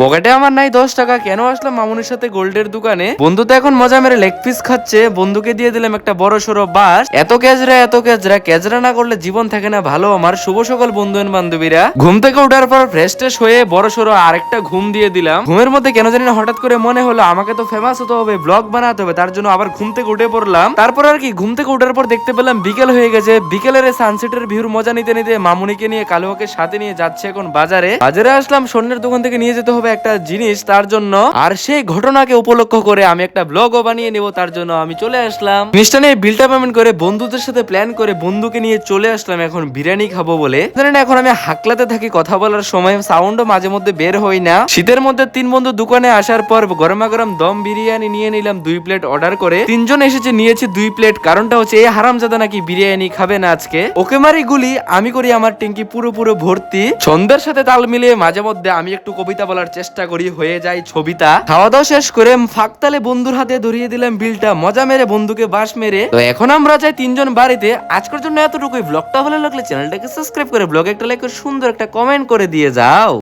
পকেটে আমার নাই 10 টাকা, কেন আসলাম মামুনির সাথে গোল্ডের দোকানে। বন্ধু তো এখন মজা মেরে লেগ পিস খাচ্ছে, বন্ধুকে দিয়ে দিলাম একটা বড় সড়ো বাস। এত কেজরা কেজরা না করলে জীবন থাকে না ভালো আমার। শুভ সকাল বন্ধু বান্ধবীরা, ঘুম থেকে ওঠার পর ফ্রেশ ট্রেশ হয়ে বড় সড়ো আরেকটা ঘুম দিয়ে দিলাম। ঘুমের মধ্যে কেন জানি না হঠাৎ করে মনে হলো আমাকে তো ফেমাস হতে হবে, ব্লগ বানাতে হবে, তার জন্য আবার ঘুম থেকে উঠে পড়লাম। তারপর আর কি ঘুম থেকে উঠার পর দেখতে পেলাম বিকেল হয়ে গেছে। বিকেলের সানসেটের ভিউর মজা নিতে নিতে মামুনিকে নিয়ে কালুকে সাথে নিয়ে যাচ্ছে এখন বাজারে। বাজারে আসলাম, স্বর্ণের দোকান থেকে নিয়ে যেতে হবে একটা জিনিস তার জন্য, আর সেই ঘটনাকে উপলক্ষ করে আমি একটা ব্লগও বানিয়ে নেব, তার জন্য আমি চলে আসলাম। জিনিসটা নিয়ে বিলটা পেমেন্ট করে বন্ধুদের সাথে প্ল্যান করে বন্ধুকে নিয়ে চলে আসলাম এখন বিরিয়ানি খাবো বলে। জানেন এখন আমি হাকলাতে থাকি, কথা বলার সময় সাউন্ডও মাঝে মধ্যে বের হয় না। শীতের মধ্যে 3 বন্ধু দোকানে আসার পর গরমা গরম দম বিরিয়ানি নিয়ে নিলাম 2 প্লেট অর্ডার করে। 3 জন এসেছে, নিয়েছি 2 প্লেট। কারণটা হচ্ছে এই হারামজাদা নাকি বিরিয়ানি খাবে না আজকে। ওকে মারি গুলি, আমি করি আমার ট্যাঙ্কি পুরো ভর্তি। ছন্দের সাথে তাল মিলিয়ে মাঝে মধ্যে আমি একটু কবিতা বলার চেষ্টা করি, হয়ে যায় ছবিতা। খাওয়া দাওয়া শেষ করে ফাঁকতালে বন্ধুর হাতে ধরিয়ে দিলাম বিলটা, মজা মেরে বন্ধুকে বাস মেরে। তো এখন আমরা যাই 3 জন বাড়িতে। আজকের জন্য এতটুকুই। ব্লগটা ভালো লাগলে চ্যানেলটাকে সাবস্ক্রাইব করে ব্লগে একটা লাইক করে সুন্দর একটা কমেন্ট করে দিয়ে যাও।